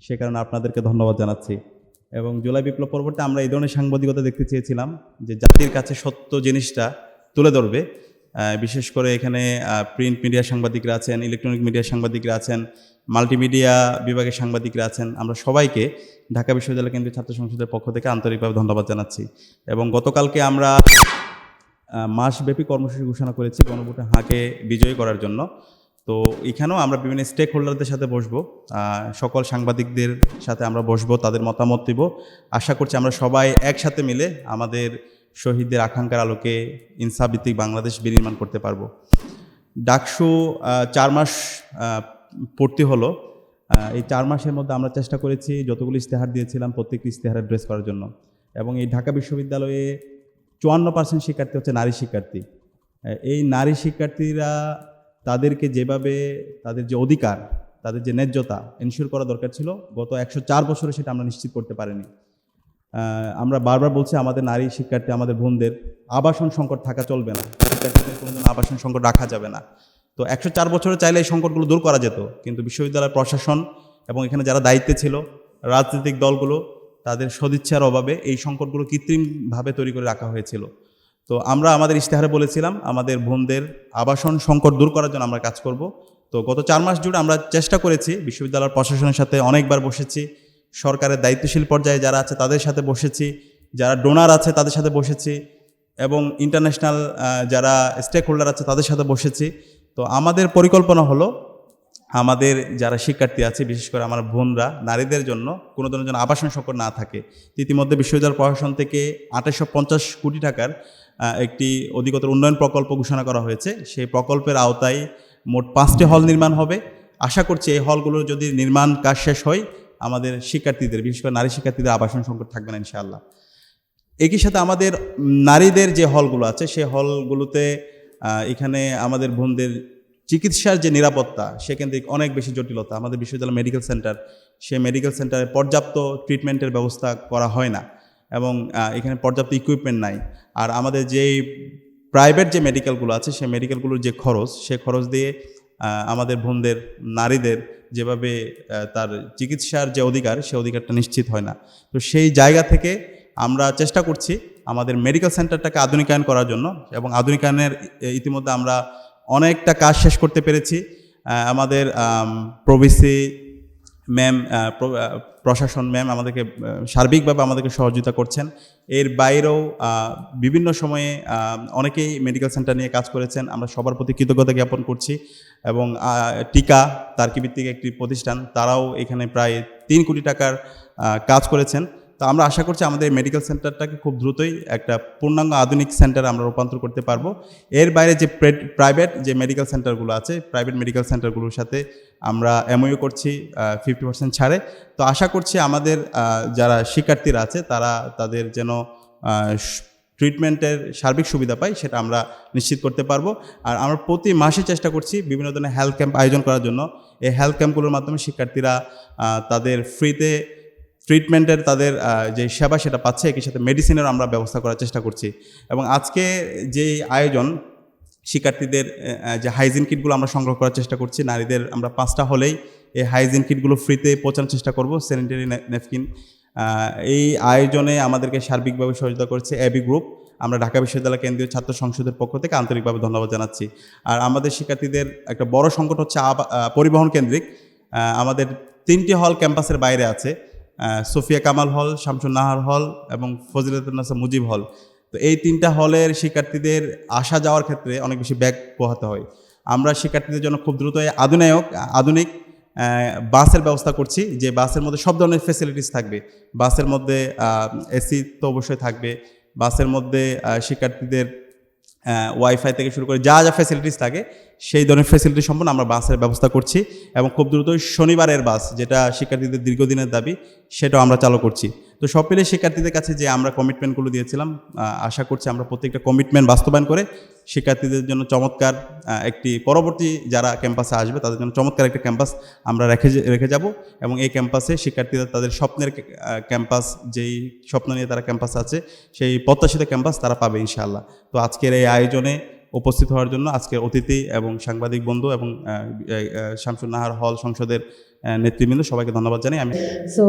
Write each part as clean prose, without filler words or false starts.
সে কারণে আপনাদেরকে ধন্যবাদ জানাচ্ছি। এবং জুলাই বিপ্লব পরবর্তী আমরা এই ধরনের সাংবাদিকতা দেখতে চেয়েছিলাম যে জাতির কাছে সত্য জিনিসটা তুলে ধরবে। বিশেষ করে এখানে প্রিন্ট মিডিয়া সাংবাদিকরা আছেন, ইলেকট্রনিক মিডিয়া সাংবাদিকরা আছেন, মাল্টিমিডিয়া বিভাগের সাংবাদিকরা আছেন। আমরা সবাইকে ঢাকা বিশ্ববিদ্যালয় কেন্দ্রীয় ছাত্র সংসদের পক্ষ থেকে আন্তরিকভাবে ধন্যবাদ জানাচ্ছি। এবং গতকালকে আমরা মাসব্যাপী কর্মসূচি ঘোষণা করেছি গণভোটে হাঁকে বিজয়ী করার জন্য। তো এখানেও আমরা বিভিন্ন স্টেক হোল্ডারদের সাথে বসবো, সকল সাংবাদিকদের সাথে আমরা বসবো, তাদের মতামত দিব। আশা করছি আমরা সবাই একসাথে মিলে আমাদের শহীদদের আকাঙ্ক্ষার আলোকে ইনসাফভিত্তিক বাংলাদেশ বিনির্মাণ করতে পারবো। ডাকসু 4 মাস পূর্তি হলো। এই 4 মাসের মধ্যে আমরা চেষ্টা করেছি যতগুলো ইশতেহার দিয়েছিলাম প্রত্যেকটি ইশতেহার অ্যাড্রেস করার জন্য। এবং এই ঢাকা বিশ্ববিদ্যালয়ে 54% শিক্ষার্থী হচ্ছে নারী শিক্ষার্থী। এই নারী শিক্ষার্থীরা তাদেরকে যেভাবে তাদের যে অধিকার, তাদের যে ন্যায্যতা এনশিওর করা দরকার ছিল, গত 104 বছরে সেটা আমরা নিশ্চিত করতে পারিনি। আমরা বারবার বলছি আমাদের নারী শিক্ষার্থী, আমাদের বোনদের আবাসন সংকট থাকা চলবে না, শিক্ষার্থীদের কোনো আবাসন সংকট রাখা যাবে না। তো 104 বছরে চাইলে এই সংকটগুলো দূর করা যেত, কিন্তু বিশ্ববিদ্যালয় প্রশাসন এবং এখানে যারা দায়িত্বে ছিল রাজনৈতিক দলগুলো তাদের সদিচ্ছার অভাবে এই সংকটগুলো কৃত্রিমভাবে তৈরি করে রাখা হয়েছিল। তো আমরা আমাদের ইশতেহারে বলেছিলাম আমাদের বোনদের আবাসন সংকট দূর করার জন্য আমরা কাজ করব। তো গত 4 মাস জুড়ে আমরা চেষ্টা করেছি, বিশ্ববিদ্যালয়ের প্রশাসনের সাথে অনেকবার বসেছি, সরকারের দায়িত্বশীল পর্যায়ে যারা আছে তাদের সাথে বসেছি, যারা ডোনার আছে তাদের সাথে বসেছি, এবং ইন্টারন্যাশনাল যারা স্টেক হোল্ডার আছে তাদের সাথে বসেছি। তো আমাদের পরিকল্পনা হলো আমাদের যারা শিক্ষার্থী আছে, বিশেষ করে আমার বোনরা, নারীদের জন্য কোনো ধরনের যেন আবাসন সংকট না থাকে। ইতিমধ্যে বিশ্ববিদ্যালয় প্রশাসন থেকে 2850 কোটি টাকার একটি অধিকতর উন্নয়ন প্রকল্প ঘোষণা করা হয়েছে। সেই প্রকল্পের আওতায় মোট 5টি হল নির্মাণ হবে। আশা করছি এই হলগুলোর যদি নির্মাণ কাজ শেষ হয় আমাদের শিক্ষার্থীদের, বিশেষ করে নারী শিক্ষার্থীদের আবাসন সংকট থাকবে না ইনশাআল্লাহ। একই সাথে আমাদের নারীদের যে হলগুলো আছে সেই হলগুলোতে এখানে আমাদের বোনদের চিকিৎসার যে নিরাপত্তা সেকেন্দ্রিক অনেক বেশি জটিলতা। আমাদের বিশ্ববিদ্যালয় মেডিকেল সেন্টার, সেই মেডিকেল সেন্টারে পর্যাপ্ত ট্রিটমেন্টের ব্যবস্থা করা হয় না, এবং এখানে পর্যাপ্ত ইকুইপমেন্ট নাই। আর আমাদের যেই প্রাইভেট যে মেডিকেলগুলো আছে সেই মেডিকেলগুলোর যে খরচ, সে খরচ দিয়ে আমাদের বোনদের, নারীদের যেভাবে তার চিকিৎসার যে অধিকার, সে অধিকারটা নিশ্চিত হয় না। তো সেই জায়গা থেকে আমরা চেষ্টা করছি আমাদের মেডিকেল সেন্টারটাকে আধুনিকায়ন করার জন্য, এবং আধুনিকায়নের ইতিমধ্যে আমরা অনেকটা কাজ শেষ করতে পেরেছি। আমাদের প্রভিসি ম্যাম, প্রশাসন ম্যাম আমাদেরকে সার্বিকভাবে আমাদেরকে সহযোগিতা করছেন। এর বাইরেও বিভিন্ন সময়ে অনেকেই মেডিকেল সেন্টার নিয়ে কাজ করেছেন, আমরা সবার প্রতি কৃতজ্ঞতা জ্ঞাপন করছি। এবং টিকা তার্কিভিত্তিক একটি প্রতিষ্ঠান, তারাও এখানে প্রায় 3 কোটি টাকার কাজ করেছেন। তো আমরা আশা করছি আমাদের মেডিকেল সেন্টারটাকে খুব দ্রুতই একটা পূর্ণাঙ্গ আধুনিক সেন্টারে আমরা রূপান্তর করতে পারবো। এর বাইরে যে প্রাইভেট যে মেডিকেল সেন্টারগুলো আছে, প্রাইভেট মেডিকেল সেন্টারগুলোর সাথে আমরা এমওইউ করছি 50% ছাড়ে। তো আশা করছি আমাদের যারা শিক্ষার্থীরা আছে তারা তাদের যেন ট্রিটমেন্টের সার্বিক সুবিধা পায়, সেটা আমরা নিশ্চিত করতে পারবো। আর আমরা প্রতি মাসে চেষ্টা করছি বিভিন্ন ধরনের হেলথ ক্যাম্প আয়োজন করার জন্য। এই হেলথ ক্যাম্পগুলোর মাধ্যমে শিক্ষার্থীরা তাদের ফ্রিতে ট্রিটমেন্টের তাদের যে সেবা সেটা পাচ্ছে, একই সাথে মেডিসিনেরও আমরা ব্যবস্থা করার চেষ্টা করছি। এবং আজকে যে আয়োজন, শিক্ষার্থীদের যে হাইজিন কিটগুলো আমরা সংগ্রহ করার চেষ্টা করছি, নারীদের আমরা 5টা হলেই এই হাইজিন কিটগুলো ফ্রিতে পৌঁছানোর চেষ্টা করব, স্যানিটারি ন্যাপকিন। এই আয়োজনে আমাদেরকে সার্বিকভাবে সহযোগিতা করছে এবি গ্রুপ। আমরা ঢাকা বিশ্ববিদ্যালয় কেন্দ্রীয় ছাত্র সংসদের পক্ষ থেকে আন্তরিকভাবে ধন্যবাদ জানাচ্ছি। আর আমাদের শিক্ষার্থীদের একটা বড় সংকট হচ্ছে পরিবহন কেন্দ্রিক। আমাদের 3টি হল ক্যাম্পাসের বাইরে আছে, সোফিয়া কামাল হল, শামসুন নাহার হল এবং ফজিলাতুন্নেসা মুজিব হল। তো এই 3টা হলের শিক্ষার্থীদের আসা যাওয়ার ক্ষেত্রে অনেক বেশি ব্যাগ পোহাতে হয়। আমরা শিক্ষার্থীদের জন্য খুব দ্রুত আধুনিক বাসের ব্যবস্থা করছি, যে বাসের মধ্যে সব ধরনের ফ্যাসিলিটিস থাকবে। বাসের মধ্যে এসি তো অবশ্যই থাকবে, বাসের মধ্যে শিক্ষার্থীদের ওয়াইফাই থেকে শুরু করে যা যা ফ্যাসিলিটিস থাকে সেই ধরনের ফ্যাসিলিটি সম্পন্ন আমরা বাসের ব্যবস্থা করছি। এবং খুব দ্রুতই শনিবারের বাস, যেটা শিক্ষার্থীদের দীর্ঘদিনের দাবি, সেটাও আমরা চালু করছি। তো সব মিলিয়ে শিক্ষার্থীদের কাছে যে আমরা কমিটমেন্টগুলো দিয়েছিলাম, আশা করছি আমরা প্রত্যেকটা কমিটমেন্ট বাস্তবায়ন করে শিক্ষার্থীদের জন্য চমৎকার একটি পরবর্তী যারা ক্যাম্পাসে আসবে তাদের জন্য চমৎকার একটা ক্যাম্পাস আমরা রেখে যাব। এবং এই ক্যাম্পাসে শিক্ষার্থীরা তাদের স্বপ্নের ক্যাম্পাস, যেই স্বপ্ন নিয়ে তারা ক্যাম্পাসে আছে, সেই প্রত্যাশিত ক্যাম্পাস তারা পাবে ইনশাআল্লাহ। তো আজকের এই আয়োজনে উপস্থিত হওয়ার জন্য আজকের অতিথি এবং সাংবাদিক বন্ধু এবং শামসুন নাহার হল সংসদের নেতৃবৃন্দ সবাইকে ধন্যবাদ জানাই। আমি So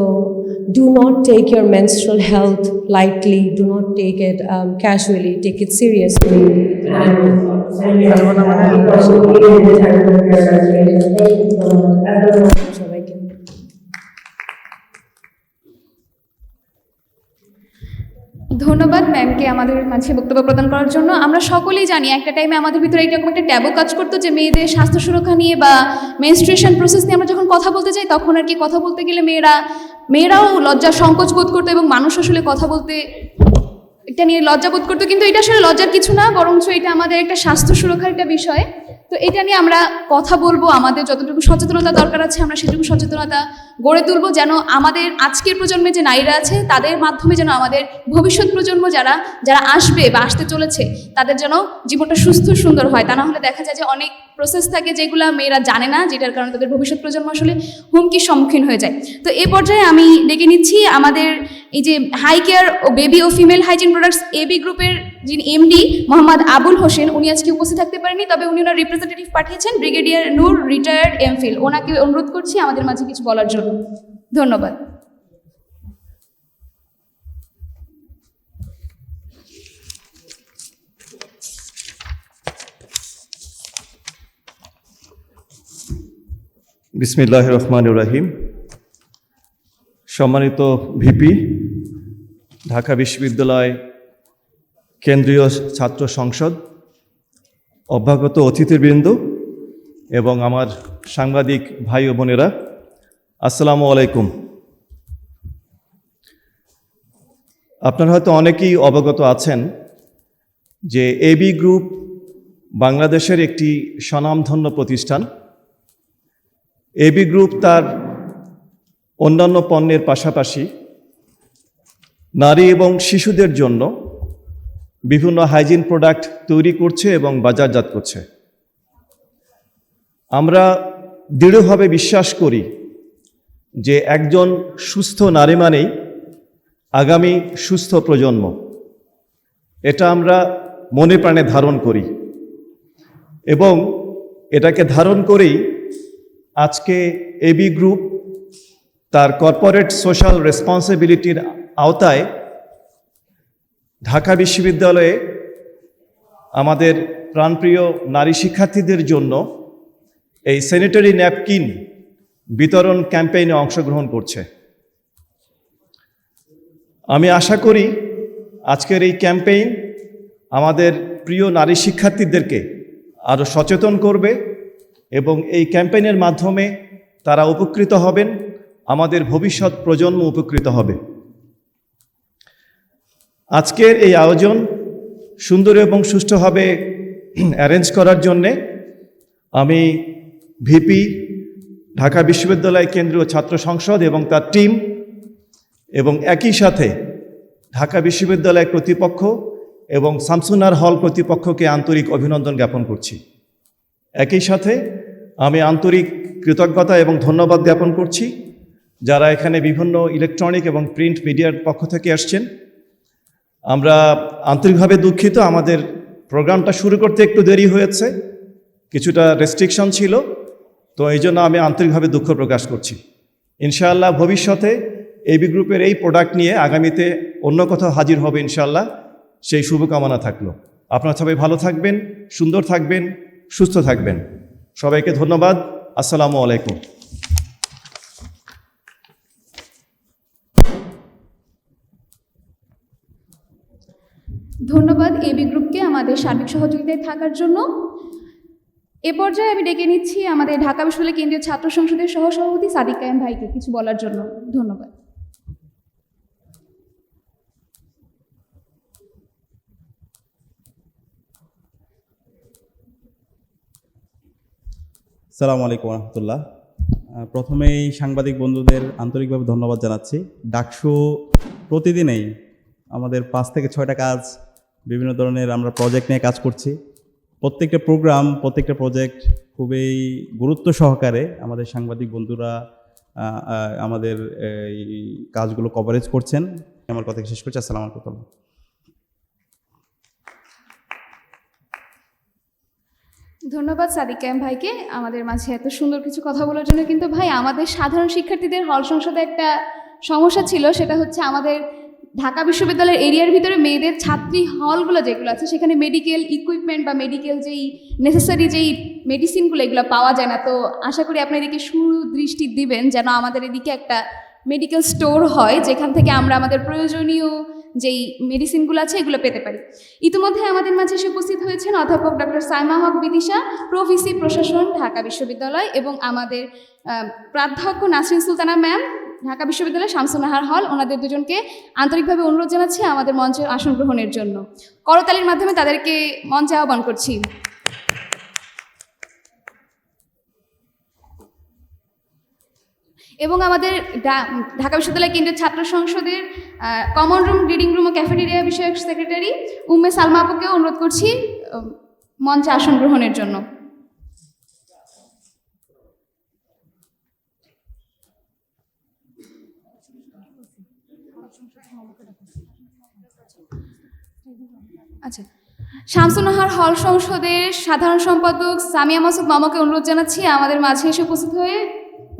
do not take your menstrual health lightly. Do not take it casually. Take it seriously. সবাইকে ধন্যবাদ ম্যামকে আমাদের মাঝে বক্তব্য প্রদান করার জন্য। আমরা সকলেই জানি একটা টাইমে আমাদের ভিতরে এইরকম একটা ট্যাবু কাজ করতো যে মেয়েদের স্বাস্থ্য সুরক্ষা নিয়ে বা মেনস্ট্রুয়েশন প্রসেস নিয়ে আমরা যখন কথা বলতে যাই তখন আর কি কথা বলতে গেলে মেয়েরাও লজ্জা সংকোচ বোধ করতো এবং মানুষ আসলে কথা বলতে এটা নিয়ে লজ্জা বোধ করতো, কিন্তু এটা আসলে লজ্জার কিছু না, বরঞ্চ এটা আমাদের একটা স্বাস্থ্য সুরক্ষার একটা বিষয়। তো এটা নিয়ে আমরা কথা বলবো, আমাদের যতটুকু সচেতনতা দরকার আছে আমরা সেটুকু সচেতনতা গড়ে তুলবো, যেন আমাদের আজকের প্রজন্মে যে নারীরা আছে তাদের মাধ্যমে যেন আমাদের ভবিষ্যৎ প্রজন্ম যারা আসবে বা আসতে চলেছে তাদের যেন জীবনটা সুস্থ সুন্দর হয়। তা না হলে দেখা যায় যে অনেক প্রসেস থাকে যেগুলো মেয়েরা জানে না, যেটার কারণে তাদের ভবিষ্যৎ প্রজন্ম আসলে হুমকির সম্মুখীন হয়ে যায়। তো এই পর্যায়ে আমি ডেকে নিচ্ছি আমাদের এই যে হাই কেয়ার ও বেবি ও ফিমেল হাইজিন প্রোডাক্টস এবি গ্রুপের যিনি এমডি মোহাম্মদ আবুল হোসেন, উনি আজকে উপস্থিত থাকতে পারেনি, তবে উনি ওনার রিপ্রেজেন্টেটিভ পাঠিয়েছেন ব্রিগেডিয়ার নূর, রিটায়ার্ড এমফিল। ওনাকে অনুরোধ করছি আমাদের মাঝে কিছু বলার জন্য। ধন্যবাদ। বিসমিল্লাহির রহমানির রহিম। সম্মানিত ভিপি, ঢাকা বিশ্ববিদ্যালয় কেন্দ্রীয় ছাত্র সংসদ, অভ্যাগত অতিথিবৃন্দ এবং আমার সাংবাদিক ভাই ও বোনেরা, আসসালামু আলাইকুম। আপনারা হয়তো অনেকেই অবগত আছেন যে এবি গ্রুপ বাংলাদেশের একটি স্বনামধন্য প্রতিষ্ঠান। এবি গ্রুপ তার অন্যান্য পণ্যের পাশাপাশি নারী এবং শিশুদের জন্য বিভিন্ন হাইজিন প্রোডাক্ট তৈরি করছে এবং বাজারজাত করছে। আমরা দৃঢ়ভাবে বিশ্বাস করি যে একজন সুস্থ নারী মানেই আগামী সুস্থ প্রজন্ম। এটা আমরা মনে প্রাণে ধারণ করি এবং এটাকে ধারণ করেই আজকে এবি গ্রুপ তার কর্পোরেট সোশ্যাল রেসপন্সিবিলিটির আওতায় ঢাকা বিশ্ববিদ্যালয়ে আমাদের প্রাণপ্রিয় নারী শিক্ষার্থীদের জন্য এই স্যানিটারি ন্যাপকিন বিতরণ ক্যাম্পেইনে অংশগ্রহণ করছে। আমি আশা করি আজকের এই ক্যাম্পেইন আমাদের প্রিয় নারী শিক্ষার্থীদেরকে আরও সচেতন করবে এবং এই ক্যাম্পেইনের মাধ্যমে তারা উপকৃত হবেন, আমাদের ভবিষ্যৎ প্রজন্ম উপকৃত হবে। আজকের এই আয়োজন সুন্দর এবং সুষ্ঠুভাবে অ্যারেঞ্জ করার জন্যে আমি ভিপি, ঢাকা বিশ্ববিদ্যালয় কেন্দ্রীয় ছাত্র সংসদ এবং তার টিম এবং একই সাথে ঢাকা বিশ্ববিদ্যালয় কর্তৃপক্ষ এবং শামসুন্নার হল কর্তৃপক্ষকে আন্তরিক অভিনন্দন জ্ঞাপন করছি। একই সাথে আমি আন্তরিক কৃতজ্ঞতা এবং ধন্যবাদ জ্ঞাপন করছি যারা এখানে বিভিন্ন ইলেকট্রনিক এবং প্রিন্ট মিডিয়ার পক্ষ থেকে আসছেন। আমরা আন্তরিকভাবে দুঃখিত, আমাদের প্রোগ্রামটা শুরু করতে একটু দেরি হয়েছে, কিছুটা রেস্ট্রিকশন ছিল, তো এই জন্য আমি আন্তরিকভাবে দুঃখ প্রকাশ করছি। ইনশাআল্লাহ ভবিষ্যতে এবি গ্রুপের এই প্রোডাক্ট নিয়ে আগামীতে অন্য কোথাও হাজির হবে ইনশাআল্লাহ, সেই শুভকামনা থাকলো। আপনারা সবাই ভালো থাকবেন, সুন্দর থাকবেন, সুস্থ থাকবেন। সবাইকে ধন্যবাদ। আসসালামু আলাইকুম। ধন্যবাদ এবি গ্রুপকে আমাদের সার্বিক সহযোগিতায় থাকার জন্য। এ পর্যায়ে আমি ডেকে নিচ্ছি আমাদের ঢাকা বিশ্ববিদ্যালয় কেন্দ্রীয় ছাত্র সংসদের সহসভাপতি সাদিক কায়েম ভাইকে কিছু বলার জন্য। ধন্যবাদ। আসসালামু আলাইকুম রহমতুল্লাহ। প্রথমেই সাংবাদিক বন্ধুদের আন্তরিকভাবে ধন্যবাদ জানাচ্ছি। ডাকসু প্রতিদিনেই আমাদের 5 থেকে 6টা কাজ, বিভিন্ন ধরনের আমরা প্রজেক্ট নিয়ে কাজ করছি। প্রত্যেকটা প্রোগ্রাম, প্রত্যেকটা প্রজেক্ট খুবই গুরুত্ব সহকারে আমাদের সাংবাদিক বন্ধুরা আমাদের এই কাজগুলো কভারেজ করছেন। আমার কথা শেষ করছি। আসসালামু আলাইকুম। ধন্যবাদ সাদিক কায়েম ভাইকে আমাদের মাঝে এত সুন্দর কিছু কথা বলার জন্য। কিন্তু ভাই, আমাদের সাধারণ শিক্ষার্থীদের হল সংসদে একটা সমস্যা ছিল, সেটা হচ্ছে আমাদের ঢাকা বিশ্ববিদ্যালয়ের এরিয়ার ভিতরে মেয়েদের ছাত্রী হলগুলো যেগুলো আছে সেখানে মেডিকেল ইকুইপমেন্ট বা মেডিকেল যেই নেসেসারি যেই মেডিসিনগুলো এগুলো পাওয়া যায় না। তো আশা করি আপনি এদিকে সুদৃষ্টি দিবেন যেন আমাদের এদিকে একটা মেডিকেল স্টোর হয় যেখান থেকে আমরা আমাদের প্রয়োজনীয় যেই মেডিসিনগুলো আছে এগুলো পেতে পারি। ইতিমধ্যে আমাদের মাঝে এসে উপস্থিত হয়েছেন অধ্যাপক ডক্টর সাইমা হক বিদিশা, প্রভিসি প্রশাসন, ঢাকা বিশ্ববিদ্যালয়, এবং আমাদের প্রাধ্যক্ষ নাসরিন সুলতানা ম্যাম, ঢাকা বিশ্ববিদ্যালয় শামসুন্নাহার হল। ওনাদের দুজনকে আন্তরিকভাবে অনুরোধ জানাচ্ছি আমাদের মঞ্চে আসন গ্রহণের জন্য। করতালির মাধ্যমে তাদেরকে মঞ্চে আহ্বান করছি। এবং আমাদের ঢাকা বিশ্ববিদ্যালয় কেন্দ্রীয় ছাত্র সংসদের কমন রুম, রিডিং রুম ও ক্যাফেটেরিয়া বিষয়ক সেক্রেটারি উম্মে সালমা আপুকেও অনুরোধ করছি মঞ্চে আসন গ্রহণের জন্য। আচ্ছা, শামসুন্নাহার হল সংসদের সাধারণ সম্পাদক সামিয়া মাসুদ মামাকে অনুরোধ জানাচ্ছি আমাদের মাঝে এসে উপস্থিত হয়ে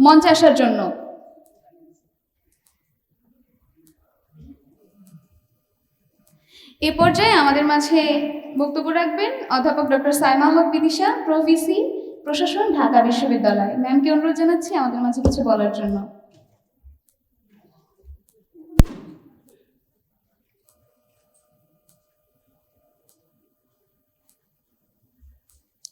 মঞ্চে আসার জন্য। এ পর্যায়ে আমাদের মাঝে বক্তব্য রাখবেন অধ্যাপক ডক্টর সাইমা হক বিদিশা, প্রভিসি প্রশাসন, ঢাকা বিশ্ববিদ্যালয়। ম্যামকে অনুরোধ জানাচ্ছি আমাদের মাঝে কিছু বলার জন্য।